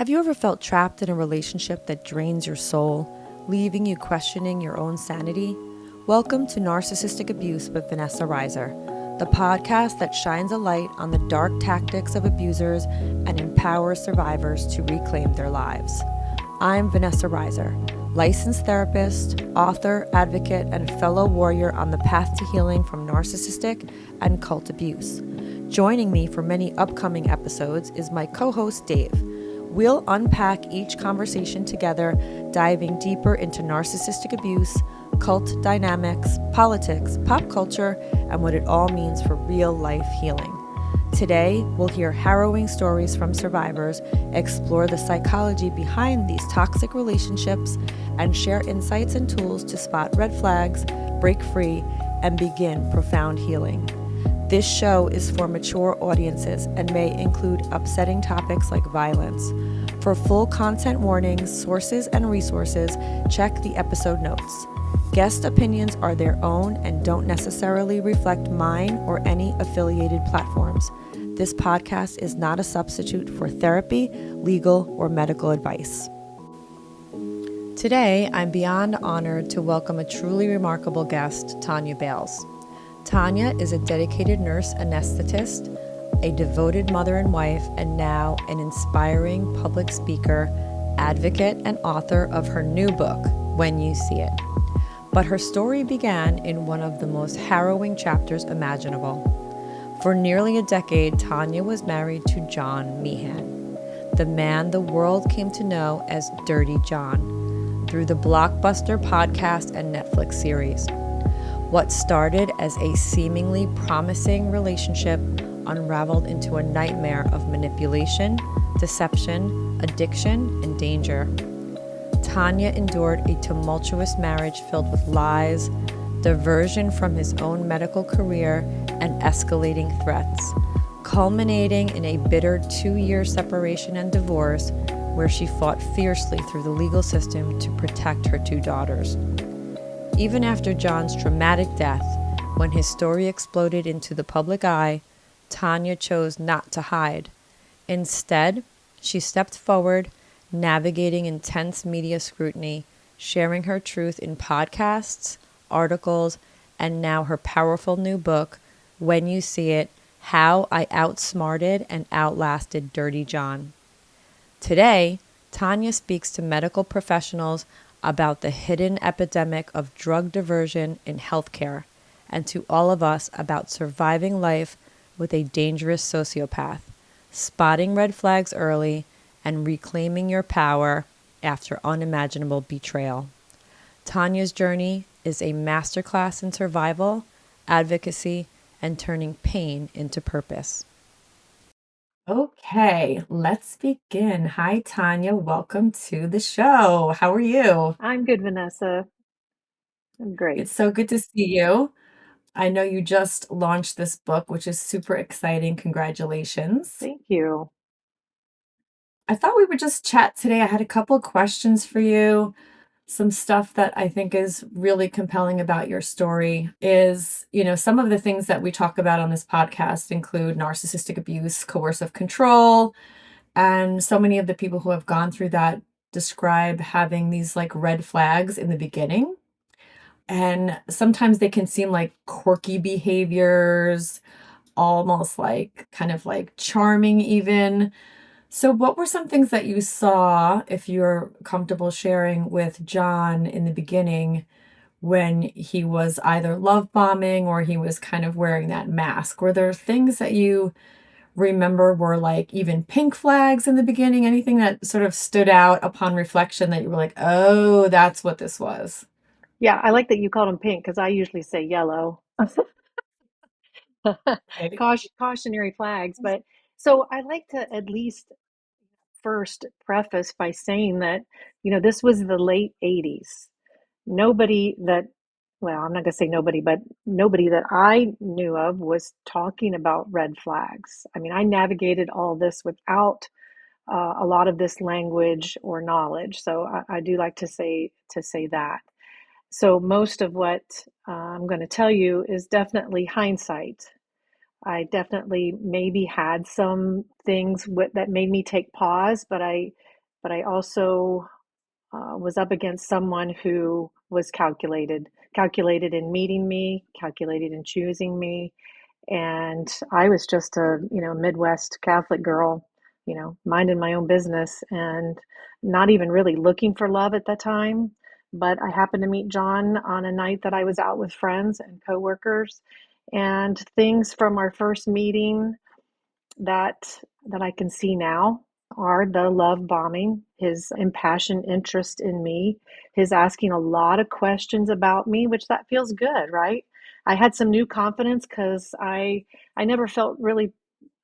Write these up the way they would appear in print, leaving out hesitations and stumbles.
Have you ever felt trapped in a relationship that drains your soul, leaving you questioning your own sanity? Welcome to Narcissistic Abuse with Vanessa Reiser, the podcast that shines a light on the dark tactics of abusers and empowers survivors to reclaim their lives. I'm Vanessa Reiser, licensed therapist, author, advocate, and fellow warrior on the path to healing from narcissistic and cult abuse. Joining me for many upcoming episodes is my co-host Dave. We'll unpack each conversation together, diving deeper into narcissistic abuse, cult dynamics, politics, pop culture, and what it all means for real-life healing. Today, we'll hear harrowing stories from survivors, explore the psychology behind these toxic relationships, and share insights and tools to spot red flags, break free, and begin profound healing. This show is for mature audiences and may include upsetting topics like violence. For full content warnings, sources, and resources, check the episode notes. Guest opinions are their own and don't necessarily reflect mine or any affiliated platforms. This podcast is not a substitute for therapy, legal, or medical advice. Today, I'm beyond honored to welcome a truly remarkable guest, Tonia Bales. Tonia is a dedicated nurse anesthetist, a devoted mother and wife, and now an inspiring public speaker, advocate, and author of her new book, When You See It. But her story began in one of the most harrowing chapters imaginable. For nearly a decade, Tonia was married to John Meehan, the man the world came to know as Dirty John, through the blockbuster podcast and Netflix series. What started as a seemingly promising relationship unraveled into a nightmare of manipulation, deception, addiction, and danger. Tonia endured a tumultuous marriage filled with lies, diversion from his own medical career, and escalating threats, culminating in a bitter 2-year separation and divorce where she fought fiercely through the legal system to protect her 2 daughters. Even after John's traumatic death, when his story exploded into the public eye, Tonia chose not to hide. Instead, she stepped forward, navigating intense media scrutiny, sharing her truth in podcasts, articles, and now her powerful new book, When You See It, How I Outsmarted and Outlasted Dirty John. Today, Tonia speaks to medical professionals about the hidden epidemic of drug diversion in healthcare, and to all of us about surviving life with a dangerous sociopath, spotting red flags early, and reclaiming your power after unimaginable betrayal. Tonia's journey is a masterclass in survival, advocacy, and turning pain into purpose. Okay, let's begin. Hi, Tonia. Welcome to the show. How are you? I'm good, Vanessa. I'm great. It's so good to see you. I know you just launched this book, which is super exciting. Congratulations. Thank you. I thought we would just chat today. I had a couple of questions for you. Some stuff that I think is really compelling about your story is, some of the things that we talk about on this podcast include narcissistic abuse, coercive control, and so many of the people who have gone through that describe having these like red flags in the beginning. And sometimes they can seem like quirky behaviors, almost like kind of like charming even. So what were some things that you saw, if you're comfortable sharing, with John in the beginning when he was either love bombing or he was kind of wearing that mask? Were there things that you remember were like even pink flags in the beginning? Anything that sort of stood out upon reflection that you were like, oh, that's what this was? Yeah, I like that you called him pink because I usually say yellow. Okay. Cautionary flags. But so I like to at least first preface by saying that, this was the late 80s. Nobody that, well, I'm not going to say nobody, but nobody that I knew of was talking about red flags. I mean, I navigated all this without a lot of this language or knowledge. So I do like to say that. So most of what I'm going to tell you is definitely hindsight. I definitely maybe had some things that made me take pause, but but I also was up against someone who was calculated in meeting me, calculated in choosing me. And I was just a, Midwest Catholic girl, minding my own business and not even really looking for love at that time. But I happened to meet John on a night that I was out with friends and coworkers, and things from our first meeting that I can see now are the love bombing, his impassioned interest in me, his asking a lot of questions about me, which that feels good, right? I had some new confidence because I never felt really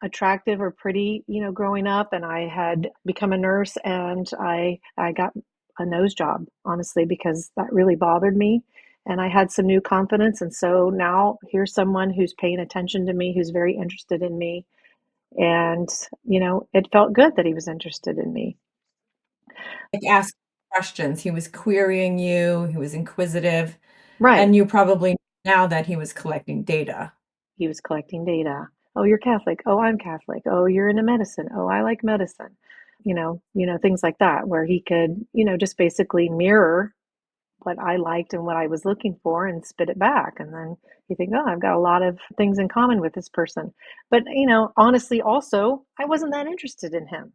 attractive or pretty, growing up, and I had become a nurse, and I got a nose job, honestly, because that really bothered me. And I had some new confidence, and so now here's someone who's paying attention to me, who's very interested in me, and, it felt good that he was interested in me. Like, ask questions. He was querying you, he was inquisitive, Right. and you probably know now that he was collecting data. He was collecting data. Oh, you're Catholic. Oh, I'm Catholic. Oh, you're into medicine. Oh, I like medicine. Things like that, where he could, just basically mirror what I liked and what I was looking for and spit it back. And then you think, oh, I've got a lot of things in common with this person. But, honestly, also, I wasn't that interested in him.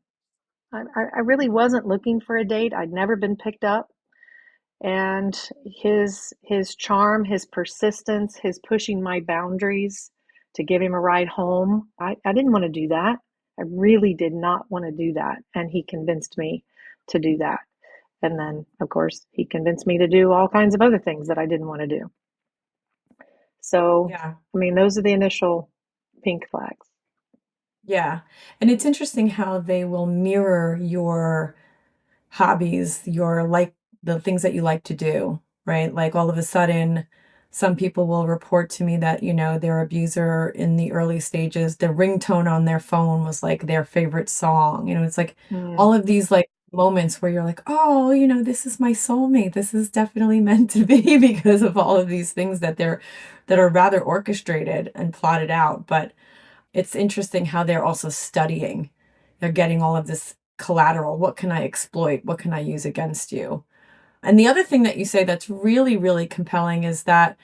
I really wasn't looking for a date. I'd never been picked up. And his charm, his persistence, his pushing my boundaries to give him a ride home. I didn't want to do that. I really did not want to do that. And he convinced me to do that. And then, of course, he convinced me to do all kinds of other things that I didn't want to do. So, Yeah. I mean, those are the initial pink flags. Yeah. And it's interesting how they will mirror your hobbies, your like the things that you like to do, right? Like all of a sudden, some people will report to me that, their abuser in the early stages, the ringtone on their phone was like their favorite song. It's like Mm, all of these like moments where you're like, oh, this is my soulmate. This is definitely meant to be because of all of these things that are rather orchestrated and plotted out. But it's interesting how they're also studying. They're getting all of this collateral. What can I exploit? What can I use against you? And the other thing that you say that's really, really compelling is that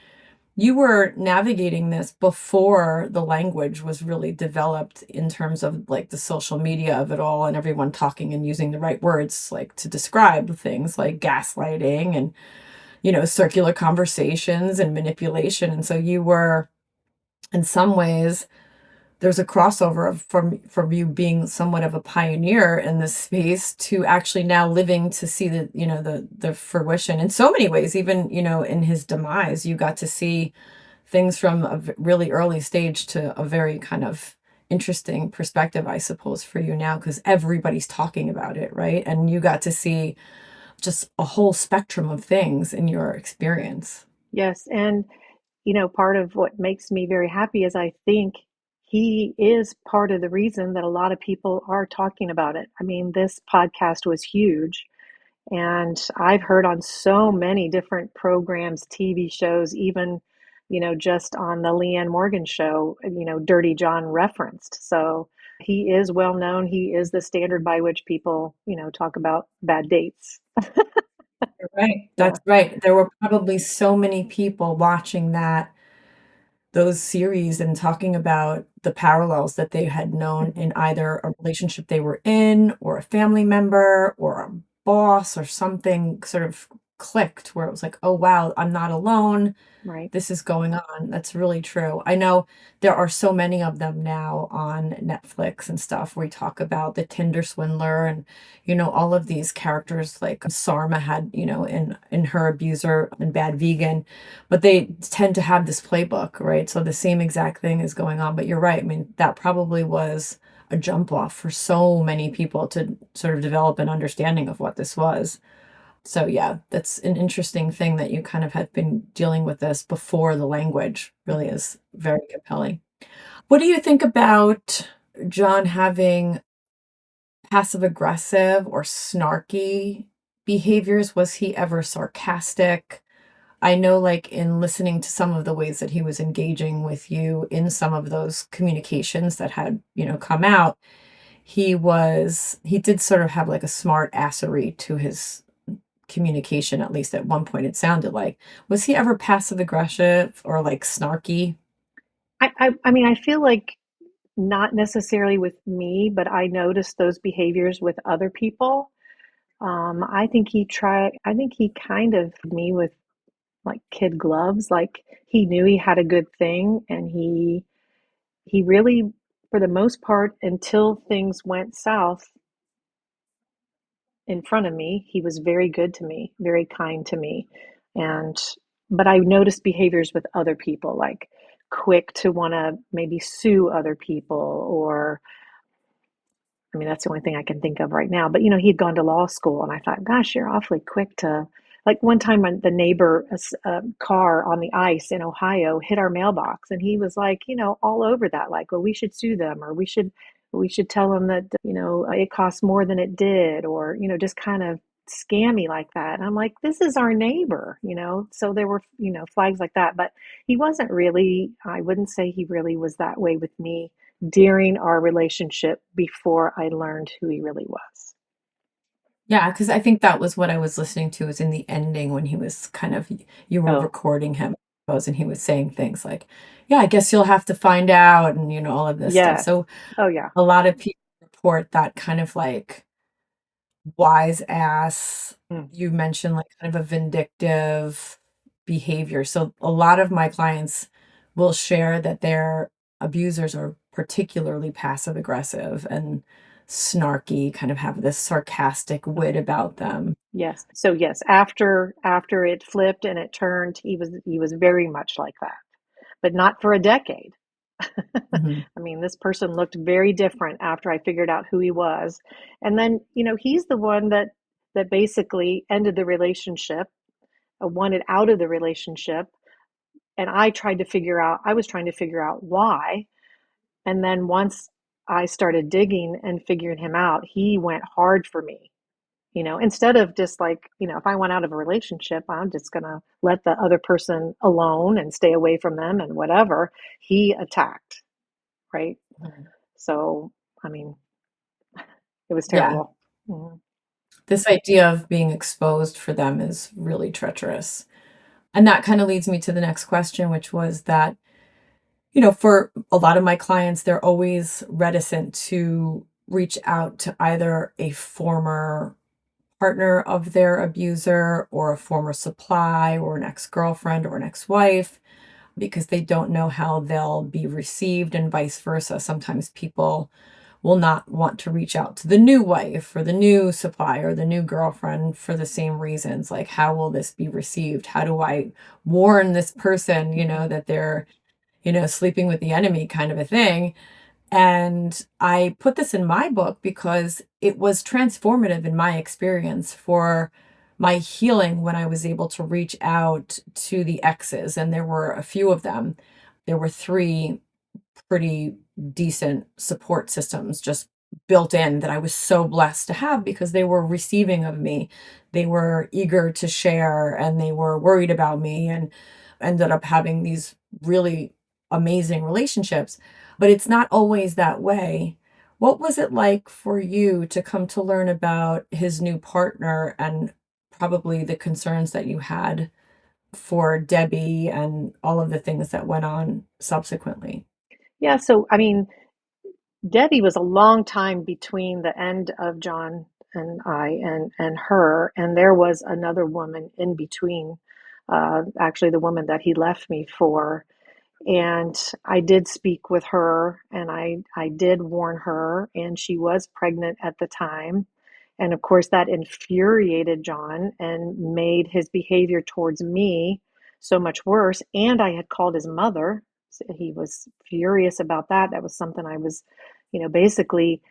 you were navigating this before the language was really developed in terms of like the social media of it all and everyone talking and using the right words like to describe things like gaslighting and, circular conversations and manipulation. And so you were in some ways there's a crossover from you being somewhat of a pioneer in this space to actually now living to see the fruition in so many ways. Even in his demise, you got to see things from a really early stage to a very kind of interesting perspective, I suppose, for you now, because everybody's talking about it, right? And you got to see just a whole spectrum of things in your experience. yes. And part of what makes me very happy is I think he is part of the reason that a lot of people are talking about it. I mean, this podcast was huge, and I've heard on so many different programs, TV shows, even, just on the Leanne Morgan show, Dirty John referenced. So he is well known. He is the standard by which people, talk about bad dates. You're right. Yeah. That's right. There were probably so many people watching those series and talking about the parallels that they had known Hmm. in either a relationship they were in or a family member or a boss or something sort of clicked where it was like, oh wow, I'm not alone, Right. this is going on. That's really true. I know there are so many of them now on Netflix and stuff where we talk about the Tinder swindler and, all of these characters like Sarma had, in her abuser and Bad Vegan, but they tend to have this playbook, right? So the same exact thing is going on. But you're right. I mean, that probably was a jump off for so many people to sort of develop an understanding of what this was. So yeah, that's an interesting thing that you kind of had been dealing with this before the language really Hmm. is very compelling. What do you think about John having passive aggressive or snarky behaviors? Was he ever sarcastic? I know, like, in listening to some of the ways that he was engaging with you in some of those communications that had, come out, he did sort of have like a smart assery to his communication, at least at one point it sounded like. Was he ever passive aggressive or like snarky? I mean, I feel like not necessarily with me, but I noticed those behaviors with other people. I think he kind of me with like kid gloves. Like he knew he had a good thing and he really, for the most part, until things went south in front of me, he was very good to me, very kind to me. And, but I noticed behaviors with other people, like quick to want to maybe sue other people or I mean, that's the only thing I can think of right now. But you know, he'd gone to law school, and I thought, gosh, you're awfully quick to. Like one time, when the neighbor car on the ice in Ohio hit our mailbox, and he was like, you know, all over that, like, well, we should sue them, or we should tell them that you know it costs more than it did, or you know, just kind of scammy like that. And I'm like, this is our neighbor, you know. So there were you know flags like that, but he wasn't really. I wouldn't say he really was that way with me during our relationship before I learned who he really was. Yeah, because I think that was what I was listening to was in the ending when he was kind of you were Oh, recording him, I suppose, and he was saying things like, "Yeah, I guess you'll have to find out," and you know all of this stuff. yes. So Oh, yeah. a lot of people report that kind of like wise ass. Mm. You mentioned like kind of a vindictive behavior. So a lot of my clients will share that their abusers are particularly passive aggressive and snarky, kind of have this sarcastic wit Okay. about them. Yes. So yes, after it flipped and it turned, he was very much like that, but not for a decade. Mhm. I mean, this person looked very different after I figured out who he was. And then, you know, he's the one that basically ended the relationship, wanted out of the relationship, and I was trying to figure out why. And then once I started digging and figuring him out, he went hard for me. You know, instead of just like, you know, if I went out of a relationship, I'm just going to let the other person alone and stay away from them and whatever. He attacked, right? Mhm. So, I mean, it was Yeah. terrible. Mhm. This idea of being exposed for them is really treacherous. And that kind of leads me to the next question, which was that, you know, for a lot of my clients, they're always reticent to reach out to either a former partner of their abuser or a former supply or an ex-girlfriend or an ex-wife because they don't know how they'll be received and vice versa. Sometimes people will not want to reach out to the new wife or the new supply or the new girlfriend for the same reasons. Like, how will this be received? How do I warn this person, you know, Mhm. that they're, you know, sleeping with the enemy kind of a thing? And I put this in my book because it was transformative in my experience for my healing when I was able to reach out to the exes. And there were a few of them. There were three pretty decent support systems just built in that I was so blessed to have because they were receiving of me. They were eager to share and they were worried about me and ended up having these really amazing relationships. But it's not always that way. What was it like for you to come to learn about his new partner and probably the concerns that you had for Debbie and all of the things that went on subsequently? Yeah. So, I mean, Debbie was a long time between the end of John and and her, and there was another woman in between. Actually, the woman that he left me for, and I did speak with her, and I did warn her, and she was pregnant at the time, and of course that infuriated John and made his behavior towards me so much worse. And I had called his mother. So he was furious about that. That was something I was, you know, basically,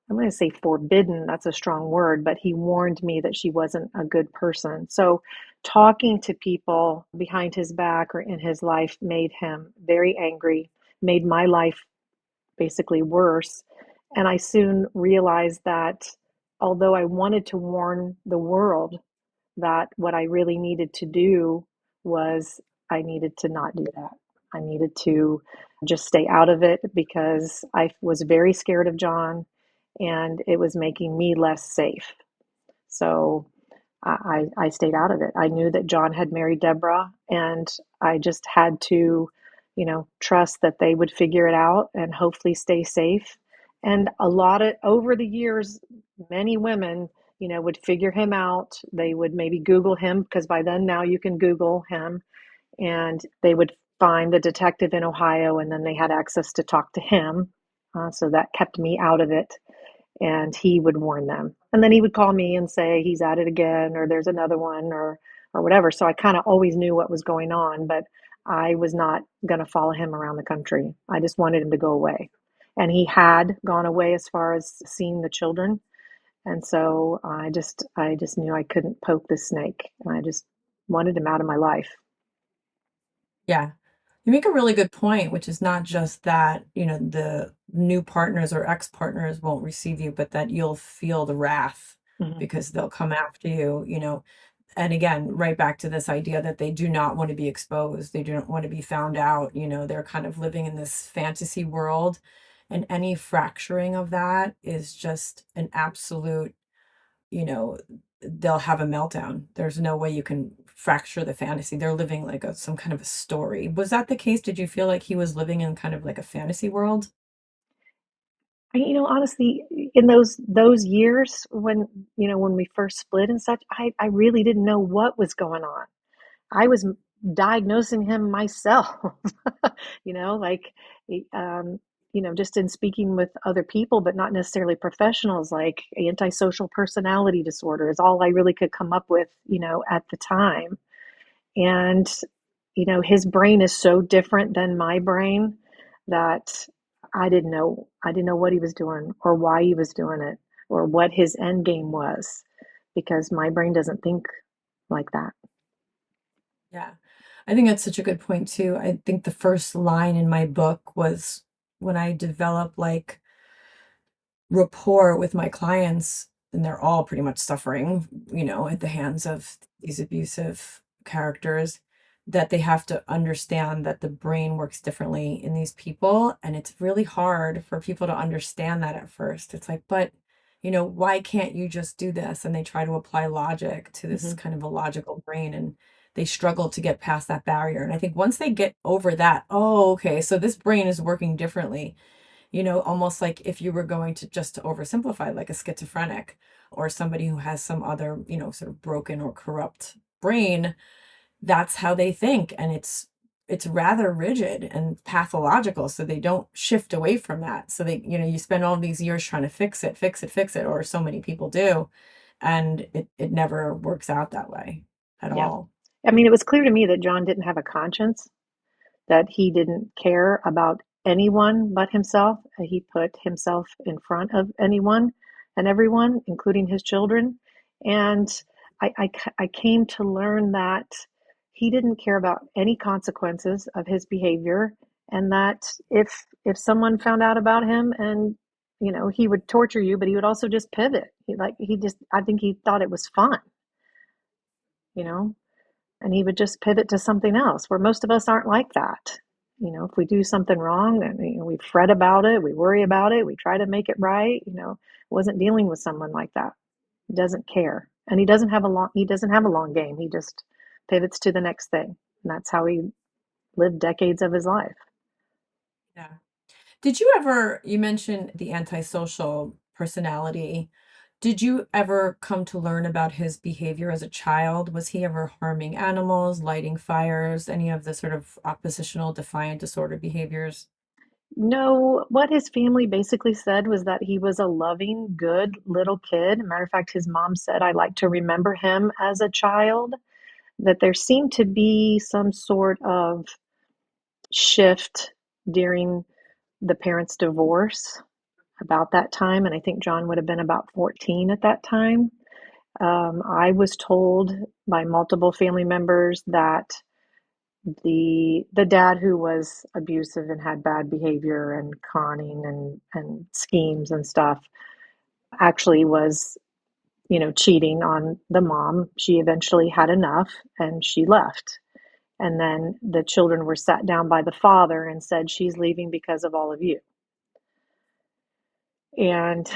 I'm going to say forbidden. That's a strong word, but he warned me that she wasn't a good person. So talking to people behind his back or in his life made him very angry, made my life basically worse. And I soon realized that although I wanted to warn the world, that what I really needed to do was I needed to not do that. I needed to just stay out of it because I was very scared of John and it was making me less safe. So I stayed out of it. I knew that John had married Deborah, and I just had to, trust that they would figure it out and hopefully stay safe. And a lot of over the years, many women, would figure him out. They would maybe Google him because by then now you can Google him, and they would find the detective in Ohio, and then they had access to talk to him. So that kept me out of it, and he would warn them. And then he would call me and say he's at it again, or there's another one, or whatever. So I kind of always knew what was going on, but I was not going to follow him around the country. I just wanted him to go away. And he had gone away as far as seeing the children. And so I just knew I couldn't poke this snake. And I just wanted him out of my life. Yeah. You make a really good point, which is not just that, the new partners or ex-partners won't receive you, but that you'll feel the wrath Mhm. because they'll come after you. And again, right back to this idea that they do not want to be exposed. They do not want to be found out. They're kind of living in this fantasy world. And any fracturing of that is just an absolute, you know, they'll have a meltdown. There's no way you can fracture the fantasy. They're living like some kind of a story. Was that the case? Did you feel like he was living in kind of like a fantasy world? Honestly, in those years when we first split and such, I really didn't know what was going on. I was diagnosing him myself, like, just in speaking with other people, but not necessarily professionals, like antisocial personality disorder is all I really could come up with, at the time. And, his brain is so different than my brain that I didn't know what he was doing or why he was doing it or what his end game was because my brain doesn't think like that. Yeah. I think that's such a good point too. I think the first line in my book was when I develop like rapport with my clients, and they're all pretty much suffering, at the hands of these abusive characters, that they have to understand that the brain works differently in these people. And it's really hard for people to understand that at first. It's like, but, why can't you just do this? And they try to apply logic to this Hmm. kind of a logical brain, and they struggle to get past that barrier. And I think once they get over that, oh, okay, so this brain is working differently, almost like if you were going to just to oversimplify, like a schizophrenic or somebody who has some other, sort of broken or corrupt brain, that's how they think. And it's rather rigid and pathological. So they don't shift away from that. So they, you spend all these years trying to fix it, fix it, fix it, or so many people do. And it never works out that way at Yeah. all. I mean, it was clear to me that John didn't have a conscience, that he didn't care about anyone but himself. He put himself in front of anyone and everyone, including his children. And I came to learn that he didn't care about any consequences of his behavior, and that if someone found out about him, and he would torture you, but he would also just pivot. I think he thought it was fun, you know and he would just pivot to something else, where most of us aren't like that. If we do something wrong, and we fret about it, we worry about it, we try to make it right. Wasn't dealing with someone like that. He doesn't care, and he doesn't have a long game. He just pivots to the next thing, and that's how he lived decades of his life. Yeah. Did you ever, you mentioned the antisocial personality. Did you ever come to learn about his behavior as a child? Was he ever harming animals, lighting fires, any of the sort of oppositional, defiant disorder behaviors? No, what his family basically said was that he was a loving, good little kid. Matter of fact, his mom said, I like to remember him as a child. That there seemed to be some sort of shift during the parents' divorce about that time, and I think John would have been about 14 at that time. I was told by multiple family members that the dad, who was abusive and had bad behavior and conning and schemes and stuff, actually was cheating on the mom. She eventually had enough and she left. And then the children were sat down by the father and said, she's leaving because of all of you. And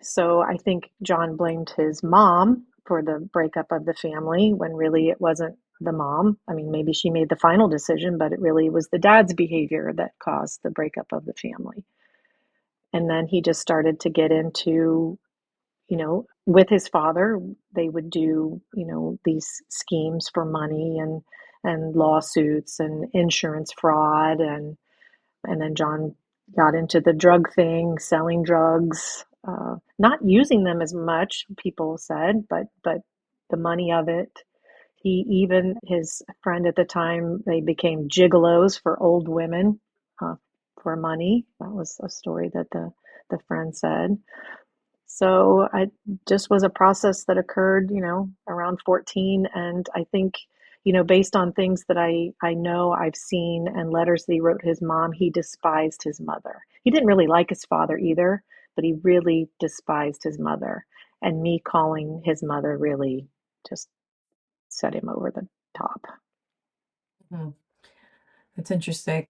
So I think John blamed his mom for the breakup of the family when really it wasn't the mom. I mean, maybe she made the final decision, but it really was the dad's behavior that caused the breakup of the family. And then he just started to get into, with his father, they would do, these schemes for money and lawsuits and insurance fraud, and then John got into the drug thing, selling drugs, not using them as much, people said, but the money of it. He even, his friend at the time, they became gigolos for old women, uh, for money. That was a story that the friend said. So I just was a process that occurred, around 14. And I think, based on things that I know I've seen and letters that he wrote to his mom, he despised his mother. He didn't really like his father either, but he really despised his mother. And me calling his mother really just set him over the top. Mhm. That's interesting.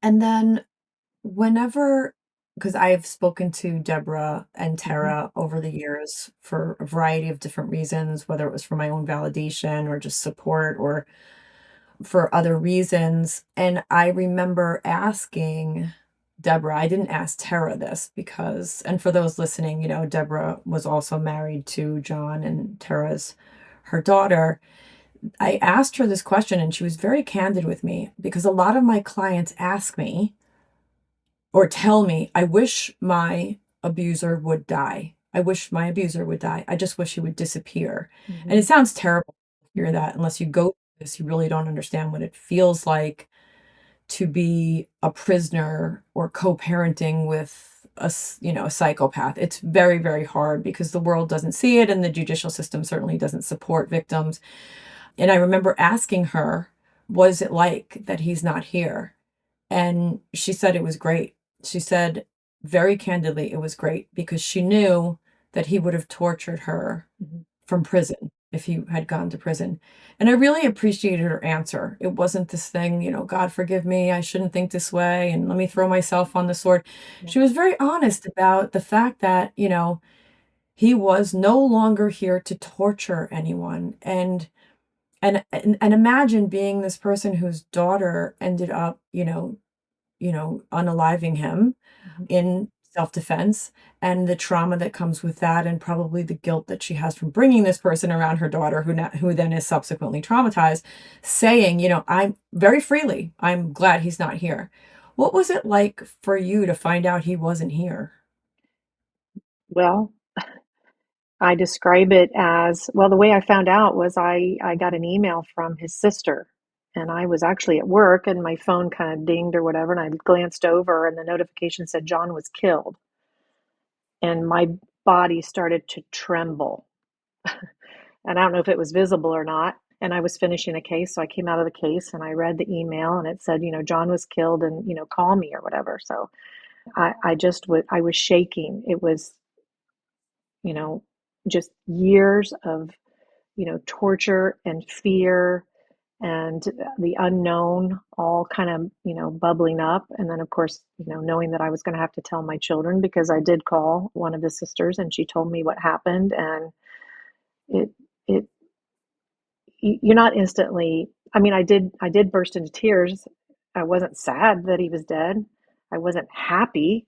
And then whenever, because I've spoken to Deborah and Hmm. Tara over the years for a variety of different reasons, whether it was for my own validation or just support or for other reasons. And I remember asking Deborah, I didn't ask Tara this because, and for those listening, Deborah was also married to John and Tara's her daughter. I asked her this question and she was very candid with me because a lot of my clients ask me or tell me, I wish my abuser would die. I wish my abuser would die. I just wish he would disappear. And Hmm. it sounds terrible to hear that unless you go through this, you really don't understand what it feels like to be a prisoner or co-parenting with a psychopath. It's very, very hard because the world doesn't see it and the judicial system certainly doesn't support victims. And I remember asking her, what is it like that he's not here? And she said it was great. She said very candidly it was great because she knew that he would have tortured her Hmm. from prison if he had gone to prison. And I really appreciated her answer. It wasn't this thing, God forgive me, I shouldn't think this way, and let me throw myself on the sword. Yeah. She was very honest about the fact that, he was no longer here to torture anyone. And imagine being this person whose daughter ended up, unaliving him Hmm. in self-defense and the trauma that comes with that and probably the guilt that she has from bringing this person around her daughter who then is subsequently traumatized, saying, I'm very freely, I'm glad he's not here. What was it like for you to find out he wasn't here? Well, I describe it as, well, the way I found out was I got an email from his sister, and I was actually at work and my phone kind of dinged or whatever, and I glanced over and the notification said John was killed, and my body started to tremble. And I don't know if it was visible or not. And I was finishing a case, so I came out of the case and I read the email and it said, John was killed and, call me or whatever. So I just was, I was shaking. It was, you know, just years of, torture and fear and the unknown all kind of, bubbling up. And then, of course, knowing that I was going to have to tell my children because I did call one of the sisters and she told me what happened. And it, it, you're not instantly, I mean, I did burst into tears. I wasn't sad that he was dead. I wasn't happy.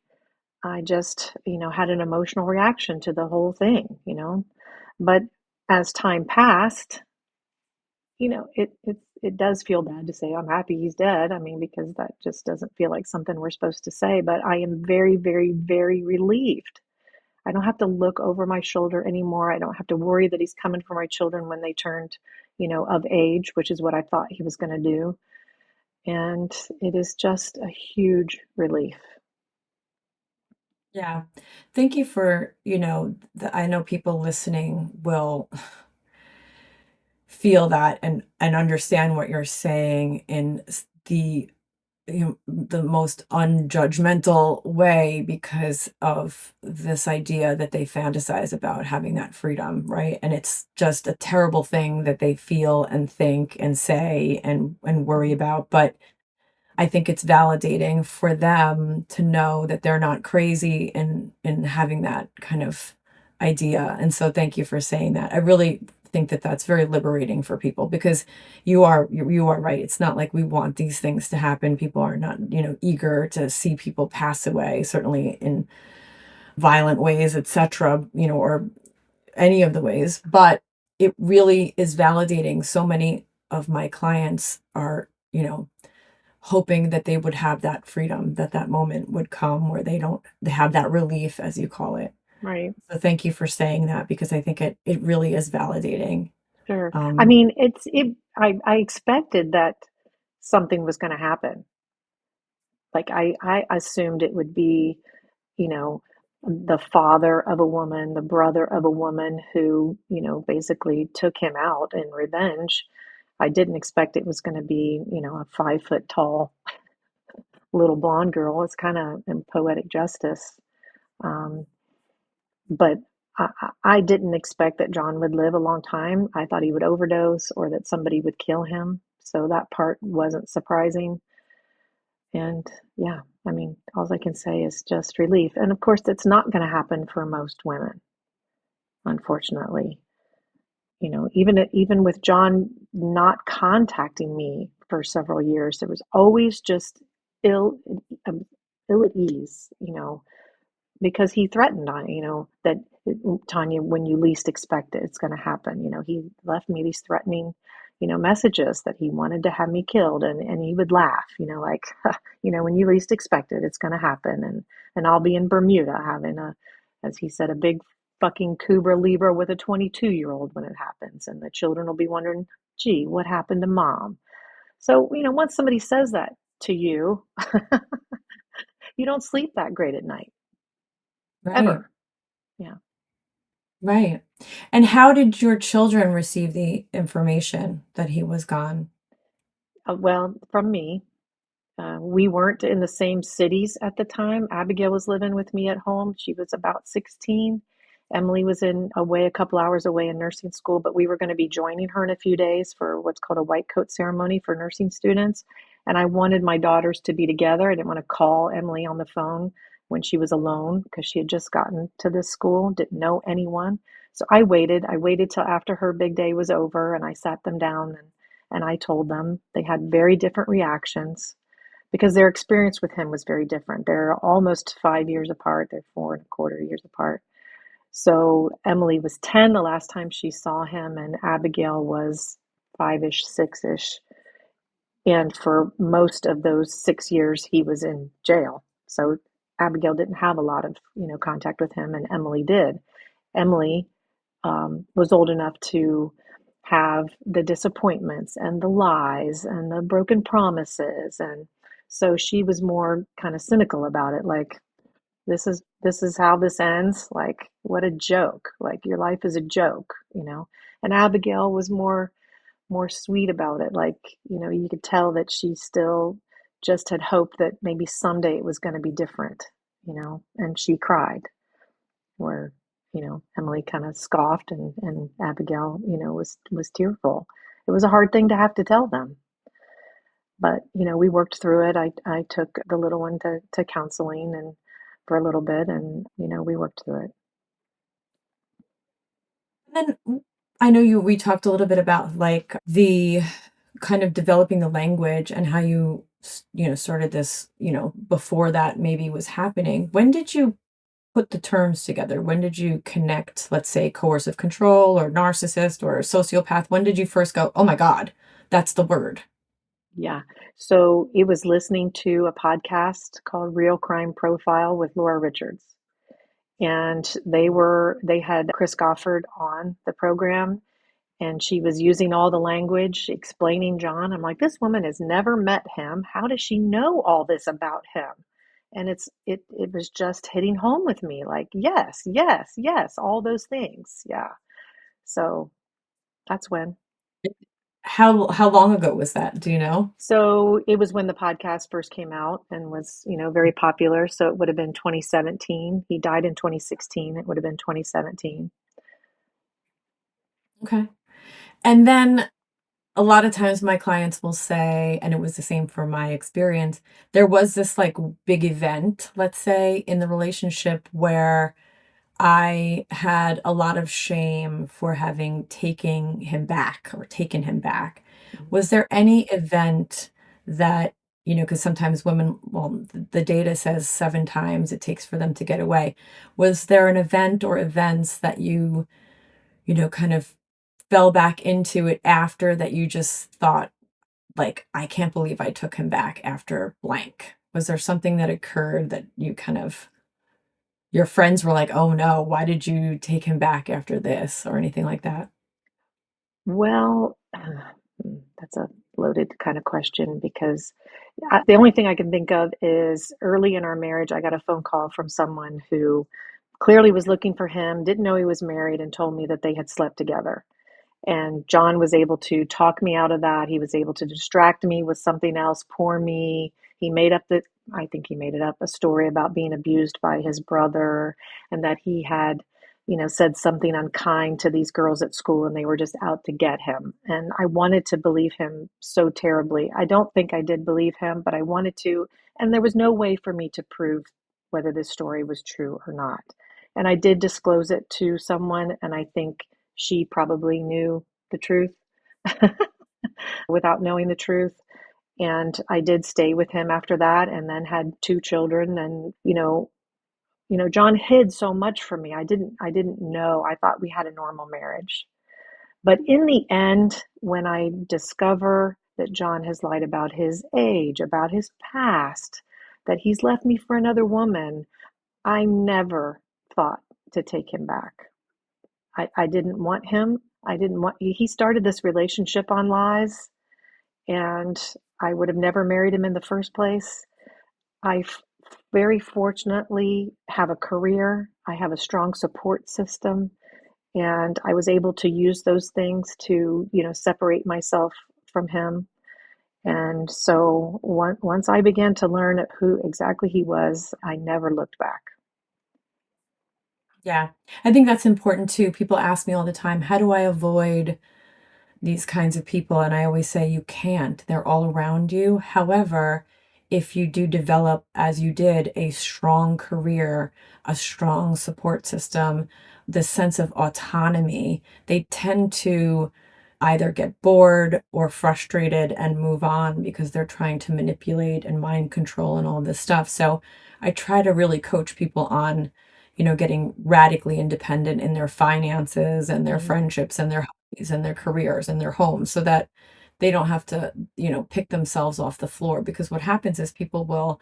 I just, had an emotional reaction to the whole thing. But as time passed, it does feel bad to say I'm happy he's dead. I mean, because that just doesn't feel like something we're supposed to say. But I am very, very, very relieved. I don't have to look over my shoulder anymore. I don't have to worry that he's coming for my children when they turned, of age, which is what I thought he was going to do. And it is just a huge relief. Yeah. Thank you for, I know people listening will feel that and understand what you're saying in the most unjudgmental way because of this idea that they fantasize about having that freedom, right? And it's just a terrible thing that they feel and think and say and worry Mhm. about. But I think it's validating for them to know that they're not crazy in having that kind of idea. And so thank you for saying that. I really think that that's very liberating for people because you are right. It's not like we want these things to happen. People are not, eager to see people pass away, certainly in violent ways, etc., or any of the ways, but it really is validating. So many of my clients are, hoping that they would have that freedom, that that moment would come where they have that relief, as you call it. Right. So thank you for saying that because I think it really is validating. Sure. I Um, mean, I expected that something was going to happen. Like I assumed it would be, you know, the father of a woman, the brother of a woman who, basically took him out in revenge. I didn't expect it was going to be, a 5 foot tall little blonde girl. It's kind of in poetic justice. Um, but I didn't expect that John would live a long time. I thought he would overdose or that somebody would kill him. So that part wasn't surprising. And yeah, I mean, all I can say is just relief. And of course, it's not going to happen for most women, unfortunately. Even with John not contacting me for several years, there was always just ill um, ill at ease, because he threatened on, that Tonia, when you least expect it, it's going to happen. He left me these threatening, messages that he wanted to have me killed, and he would laugh, like, when you least expect it, it's going to happen, and I'll be in Bermuda having as he said, a big fucking Cuba Libre with a 22-year-old when it happens, and the children will be wondering, gee, what happened to mom? So, once somebody says that to you, you don't sleep that great at night, right, ever. Yeah. right. And how did your children receive the information that he was gone? Well, from me. We weren't in the same cities at the time. Abigail was living with me at home. She was about 16. Emily was a couple hours away in nursing school, but we were going to be joining her in a few days for what's called a white coat ceremony for nursing students. And I wanted my daughters to be together. I didn't want to call Emily on the phone when she was alone because she had just gotten to this school, didn't know anyone. So I waited. I waited till after her big day was over and I sat them down and I told them. They had very different reactions because their experience with him was very different. They're almost 5 years apart. They're 4.25 years apart. So Emily was 10 the last time she saw him, and Abigail was five-ish, six-ish. And for most of those 6 years, he was in jail. So Abigail didn't have a lot of, contact with him, and Emily did. Emily was old enough to have the disappointments and the lies and the broken promises, and so she was more kind of cynical about it, like this is how this ends, like what a joke, like your life is a joke. And Abigail was more sweet about it, like you could tell that she still just had hoped that maybe someday it was going to be different. And she cried where Emily kind of scoffed, and Abigail was tearful. It was a hard thing to have to tell them, but we worked through it. I took the little one to counseling and for a little bit, and we worked through it. And then I know we talked a little bit about like the kind of developing the language and how you started this, before that maybe was happening. When did you put the terms together? When did you connect, let's say, coercive control or narcissist or sociopath? When did you first go, oh my God, that's the word? Yeah. So it was listening to a podcast called Real Crime Profile with Laura Richards. And they had Chris Goffard on the program, and she was using all the language explaining John. I'm like, this woman has never met him. How does she know all this about him? And it was just hitting home with me, like, yes, yes, yes, all those things. Yeah. So that's when. How long ago was that? Do you know? So it was when the podcast first came out and was, very popular. So it would have been 2017. He died in 2016. It would have been 2017. Okay. And then a lot of times my clients will say, and it was the same for my experience, there was this like big event, let's say, in the relationship where I had a lot of shame for having taken him back or taken him back. Mhm. Was there any event that, because sometimes women, well, the data says 7 times it takes for them to get away. Was there an event or events that kind of fell back into it after that you just thought, like, I can't believe I took him back after blank? Was there something that occurred that you kind of your friends were like, "Oh, no, why did you take him back after this?" Or anything like that? Well, that's a loaded kind of question because the only thing I can think of is early in our marriage, I got a phone call from someone who clearly was looking for him, didn't know he was married, and told me that they had slept together. And John was able to talk me out of that. He was able to distract me with something else, pour me. He made up I think he made it up, a story about being abused by his brother and that he had, said something unkind to these girls at school and they were just out to get him. And I wanted to believe him so terribly. I don't think I did believe him, but I wanted to. And there was no way for me to prove whether this story was true or not. And I did disclose it to someone, and I think she probably knew the truth without knowing the truth. And I did stay with him after that and then had 2 children. And, John hid so much from me. I didn't know. I thought we had a normal marriage. But in the end, when I discover that John has lied about his age, about his past, that he's left me for another woman, I never thought to take him back. I didn't want him. I didn't want, he started this relationship on lies, and I would have never married him in the first place. I very fortunately have a career. I have a strong support system, and I was able to use those things to, separate myself from him. And so once I began to learn who exactly he was, I never looked back. Yeah. I think that's important too. People ask me all the time, "How do I avoid these kinds of people?" And I always say you can't. They're all around you. However, if you do develop, as you did, a strong career, a strong support system, the sense of autonomy, they tend to either get bored or frustrated and move on because they're trying to manipulate and mind control and all this stuff. So I try to really coach people on, getting radically independent in their finances and their Mhm. friendships and their and their careers and their homes so that they don't have to, pick themselves off the floor. Because what happens is people will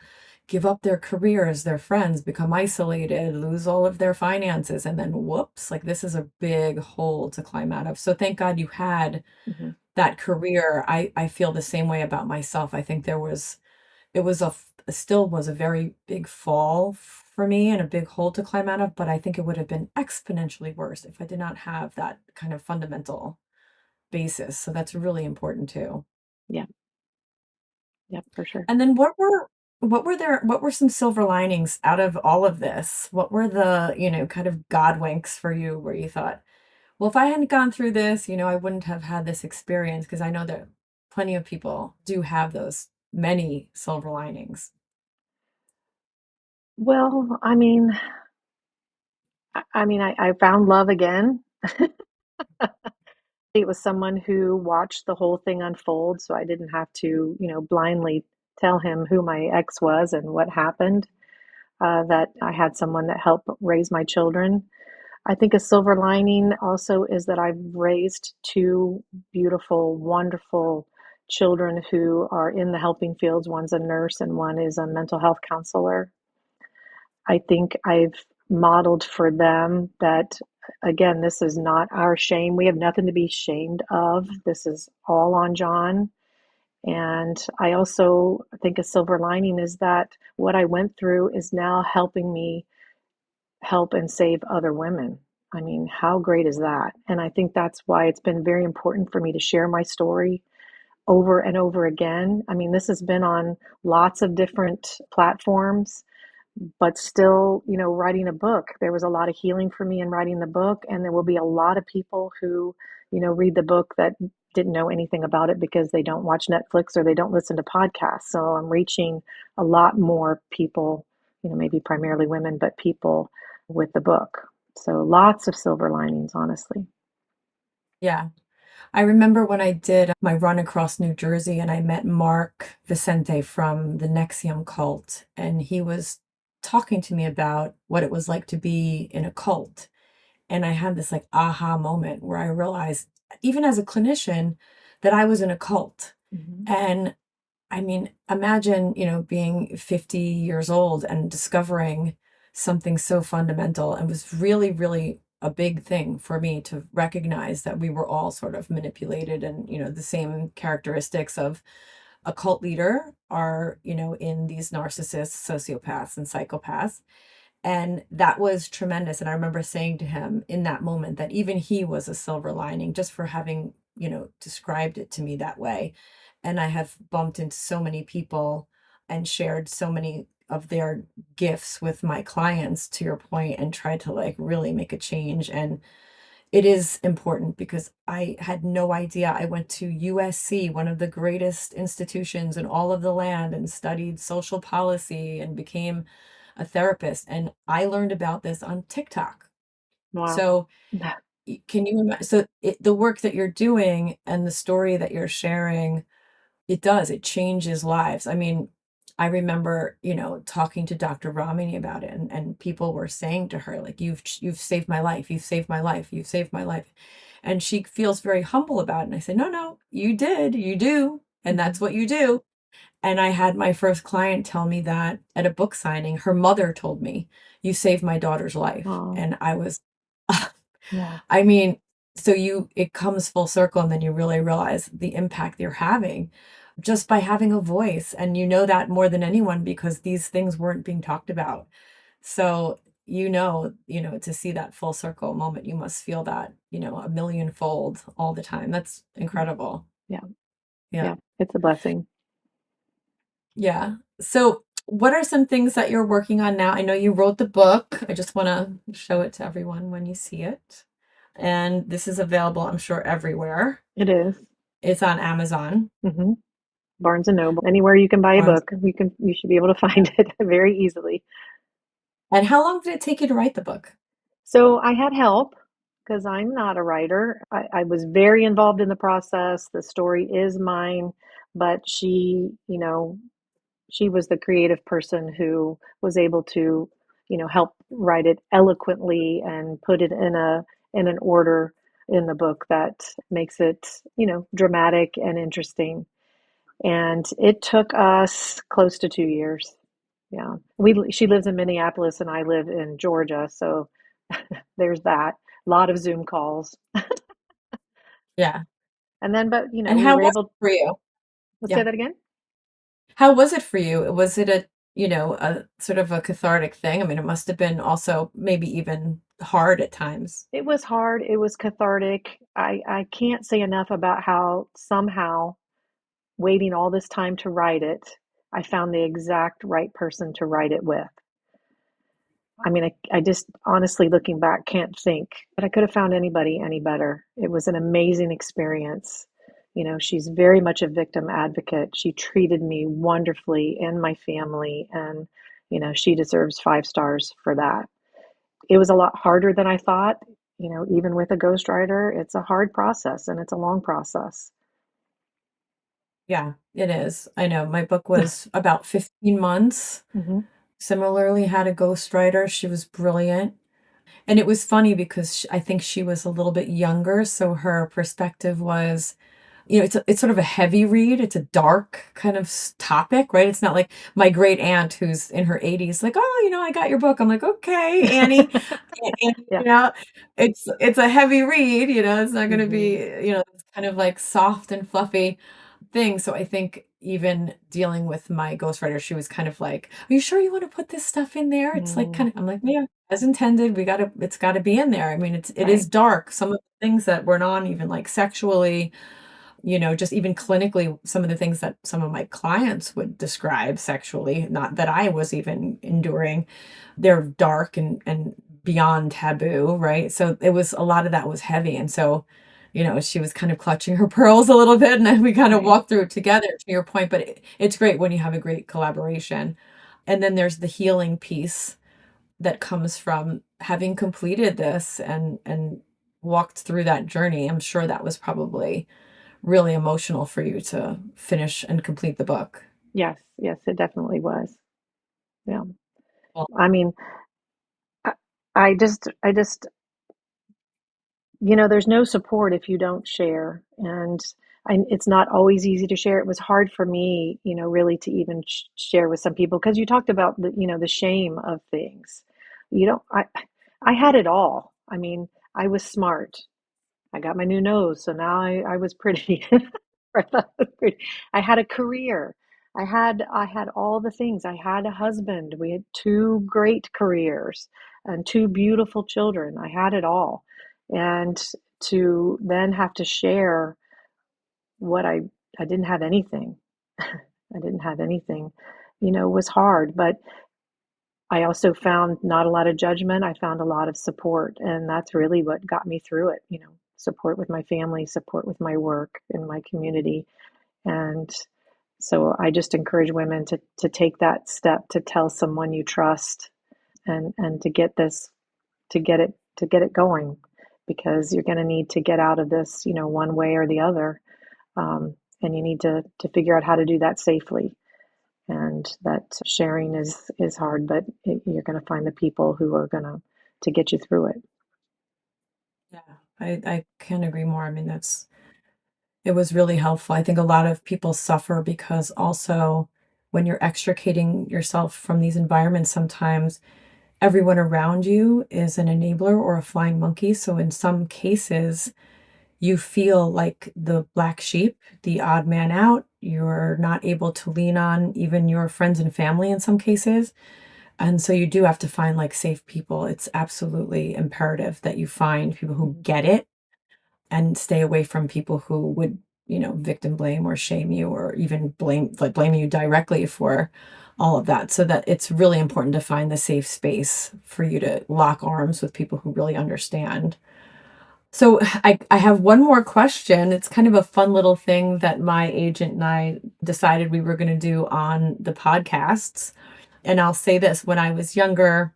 give up their careers, their friends, become isolated, lose all of their finances, and then whoops, like this is a big hole to climb out of. So thank God you had Mhm. that career. I feel the same way about myself. I think it was still was a very big fall for me and a big hole to climb out of, but I think it would have been exponentially worse if I did not have that kind of fundamental basis. So that's really important too. Yeah, yeah, for sure. And then what were some silver linings out of all of this? What were the, kind of God winks for you where you thought, well, if I hadn't gone through this, I wouldn't have had this experience, because I know that plenty of people do have those many silver linings. Well, I found love again. It was someone who watched the whole thing unfold, so I didn't have to, blindly tell him who my ex was and what happened. That I had someone that helped raise my children. I think a silver lining also is that I've raised 2 beautiful, wonderful children who are in the helping fields. One's a nurse and one is a mental health counselor. I think I've modeled for them that, again, this is not our shame. We have nothing to be ashamed of. This is all on John. And I also think a silver lining is that what I went through is now helping me help and save other women. I mean, how great is that? And I think that's why it's been very important for me to share my story over and over again. I mean, this has been on lots of different platforms. but still, writing a book. There was a lot of healing for me in writing the book, and there will be a lot of people who, read the book that didn't know anything about it because they don't watch Netflix or they don't listen to podcasts. So I'm reaching a lot more people, maybe primarily women, but people with the book. So lots of silver linings, honestly. Yeah. I remember when I did my run across New Jersey and I met Mark Vicente from the Nexium cult, and he was talking to me about what it was like to be in a cult. And I had this like aha moment where I realized, even as a clinician, that I was in a cult. Mhm. And I mean, imagine, being 50 years old and discovering something so fundamental, and was really, really a big thing for me to recognize that we were all sort of manipulated, and, the same characteristics of a cult leader are, in these narcissists, sociopaths, and psychopaths. And that was tremendous. And I remember saying to him in that moment that even he was a silver lining just for having, described it to me that way. And I have bumped into so many people and shared so many of their gifts with my clients, to your point, and tried to like really make a change. And it is important because I had no idea. I went to USC, one of the greatest institutions in all of the land, and studied social policy and became a therapist. And I learned about this on TikTok. Wow. So can you imagine? So the work that you're doing and the story that you're sharing, it changes lives. I mean, I remember, talking to Dr. Ramani about it, and people were saying to her, like, you've saved my life, you've saved my life, you've saved my life. And she feels very humble about it. And I said, no, no, you did, you do. And that's Mhm. what you do. And I had my first client tell me that at a book signing, her mother told me, you saved my daughter's life. Oh, And I was, yeah. I mean, so it comes full circle, and then you really realize the impact you're having just by having a voice. And you know that more than anyone because these things weren't being talked about. So, to see that full circle moment, you must feel that, a millionfold all the time. That's Mhm. incredible. Yeah. Yeah. Yeah. It's a blessing. Yeah. So, what are some things that you're working on now? I know you wrote the book. I just want to show it to everyone when you see it. And this is available, I'm sure, everywhere. It is. It's on Amazon. Hmm. Barnes and Noble. Anywhere you can buy a Barnes. book, you should be able to find it very easily. And how long did it take you to write the book? So I had help because I'm not a writer. I was very involved in the process. The story is mine, but she was the creative person who was able to, help write it eloquently and put it in an order in the book that makes it, dramatic and interesting. And it took us close to 2 years. Yeah. She lives in Minneapolis and I live in Georgia, so there's that. A lot of Zoom calls. Yeah. And then, but And we how were was able, it for you? let's say Yeah. that again. How was it for you? Was it a sort of a cathartic thing? I mean, it must have been also maybe even hard at times. It was hard. It was cathartic. I can't say enough about how somehow waiting all this time to write it, I found the exact right person to write it with. I mean, I just honestly looking back can't think that I could have found anybody any better. It was an amazing experience. She's very much a victim advocate. She treated me wonderfully and my family, and, she deserves 5 stars for that. It was a lot harder than I thought. Even with a ghostwriter, it's a hard process and it's a long process. Yeah, it is. I know. My book was about 15 months. Hmm. Similarly, had a ghostwriter. She was brilliant. And it was funny because I think she was a little bit younger, so her perspective was, it's sort of a heavy read. It's a dark kind of topic, right? It's not like my great aunt who's in her 80s, like, oh, I got your book. I'm like, okay, Annie. And, Yeah. it's a heavy read. It's not going to be, Hmm. it's kind of like soft and fluffy thing. So I think even dealing with my ghostwriter, she was kind of like, "Are you sure you want to put this stuff in there?" It's like Mm, I'm like, "Yeah, as intended. It's got to be in there." I mean, it is right. dark. Some of the things that were not even like sexually, just even clinically, some of the things that some of my clients would describe sexually, not that I was even enduring, they're dark and beyond taboo, right? So it was a lot of that was heavy. And so, she was kind of clutching her pearls a little bit, and then we kind of Right. walked through it together, to your point. But it's great when you have a great collaboration. And then there's the healing piece that comes from having completed this and walked through that journey. I'm sure that was probably really emotional for you to finish and complete the book. Yes, yes, it definitely was. Yeah. Well, I mean, I, I just, there's no support if you don't share. And it's not always easy to share. It was hard for me, really to even share with some people because you talked about the shame of things. You don't, I had it all. I mean, I was smart. I got my new nose, so now I was pretty. I thought I was pretty. I had a career. I had all the things. I had a husband. We had two great careers and two beautiful children. I had it all. And to then have to share what I didn't have anything. I didn't have anything, was hard, but I also found not a lot of judgment. I found a lot of support, and that's really what got me through it, support with my family, support with my work in my community. And so I just encourage women to take that step to tell someone you trust and to get this to get it going because you're going to need to get out of this, one way or the other. And you need to figure out how to do that safely. And that sharing is hard, but you're going to find the people who are going to get you through it. yeah, I can't agree more. I mean, it was really helpful. I think a lot of people suffer because also when you're extricating yourself from these environments, sometimes everyone around you is an enabler or a flying monkey. So in some cases, you feel like the black sheep, the odd man out. You're not able to lean on even your friends and family in some cases. And so you do have to find like safe people. It's absolutely imperative that you find people who Mhm. get it and stay away from people who would, victim blame or shame you or even blame you directly for all of that. So that it's really important to find the safe space for you to lock arms with people who really understand. So I have one more question. It's kind of a fun little thing that my agent and I decided we were going to do on the podcasts. And I'll say this, when I was younger,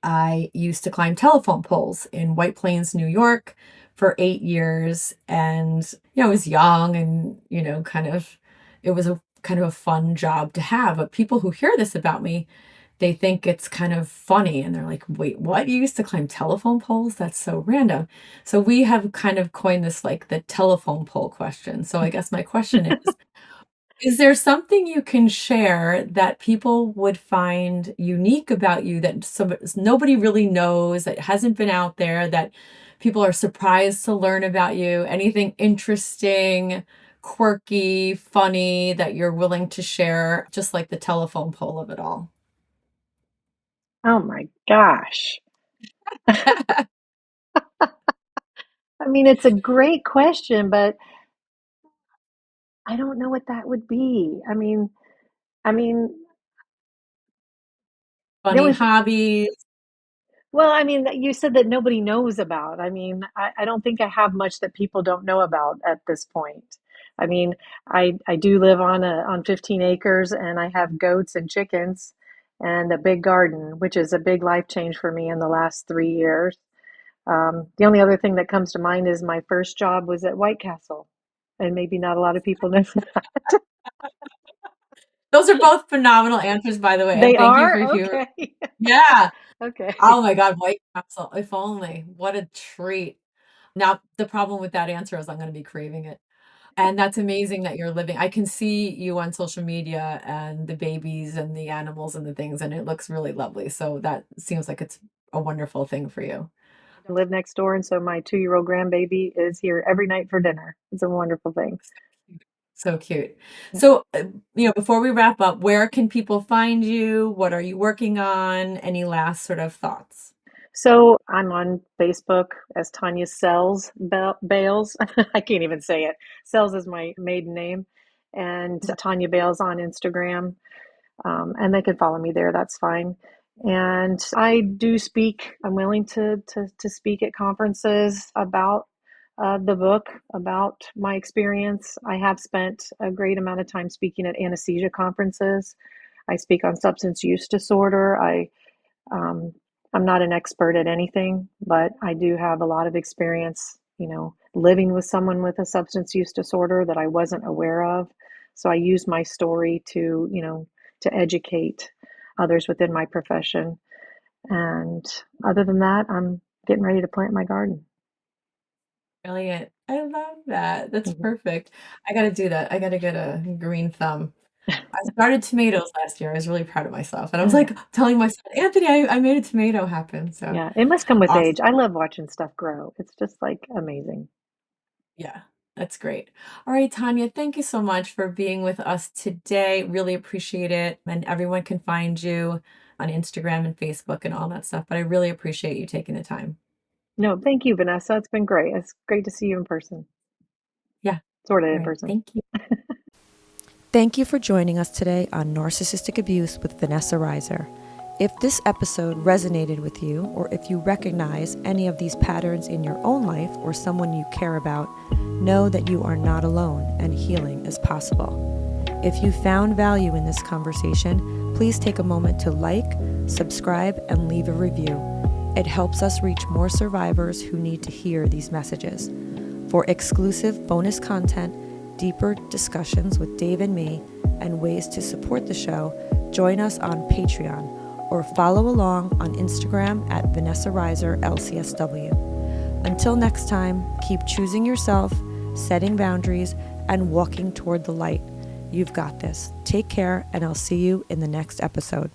I used to climb telephone poles in White Plains, New York for 8 years. And, I was young and, it was a kind of a fun job to have. But people who hear this about me, they think it's kind of funny and they're like, wait, what? You used to climb telephone poles? That's so random. So we have kind of coined this like the telephone pole question. So I guess my question is there something you can share that people would find unique about you that nobody really knows, that hasn't been out there, that people are surprised to learn about you? Anything interesting, quirky, funny that you're willing to share, just like the telephone pole of it all? Oh my gosh. I mean, it's a great question, but I don't know what that would be. I mean, the Funny only th hobbies, well, I mean, you said that nobody knows about. I mean, I don't think I have much that people don't know about at this point. I mean, I do live on 15 acres and I have goats and chickens and a big garden, which is a big life change for me in the last 3 years. The only other thing that comes to mind is my first job was at White Castle, and maybe not a lot of people know that. those are both phenomenal answers, by the way, and They thank you for are? hearing. Okay. Yeah. Okay. Oh my God, White Castle, if only. What a treat. Now, the problem with that answer is I'm gonna be craving it. And that's amazing that you're living I can see you on social media and the babies and the animals and the things, and it looks really lovely. So that seems like it's a wonderful thing for you. I live next door, and so my 2-year-old grandbaby is here every night for dinner. It's a wonderful thing. So cute. Yeah. So, before we wrap up, where can people find you? What are you working on? Any last sort of thoughts? So I'm on Facebook as Tonia Bales. I can't even say it. Sells is my maiden name, and Tonia Bales on Instagram. And they can follow me there. That's fine. And I do speak. I'm willing to speak at conferences about the book, about my experience. I have spent a great amount of time speaking at anesthesia conferences. I speak on substance use disorder. Um, I'm not an expert at anything, but I do have a lot of experience, living with someone with a substance use disorder that I wasn't aware of. So I use my story to educate others within my profession. And other than that, I'm getting ready to plant my garden. Brilliant. I love that. That's Mhm. perfect. I gotta do that. I gotta get a green thumb. I started tomatoes last year. I was really proud of myself. And I was Uh, like telling my son, Anthony, I made a tomato happen. So yeah, it must come with awesome. age. I love watching stuff grow. It's just like amazing. Yeah, that's great. All right, Tanya, thank you so much for being with us today. Really appreciate it. And everyone can find you on Instagram and Facebook and all that stuff. But I really appreciate you taking the time. No, thank you, Vanessa. It's been great. It's great to see you in person, Yeah. sort of All in right. person. Thank you. Thank you for joining us today on Narcissistic Abuse with Vanessa Reiser. If this episode resonated with you, or if you recognize any of these patterns in your own life or someone you care about, know that you are not alone and healing is possible. If you found value in this conversation, please take a moment to like, subscribe, and leave a review. It helps us reach more survivors who need to hear these messages. For exclusive bonus content, deeper discussions with Dave and me, and ways to support the show, join us on Patreon or follow along on Instagram at Vanessa Reiser LCSW. Until next time, keep choosing yourself, setting boundaries, and walking toward the light. You've got this. Take care, and I'll see you in the next episode.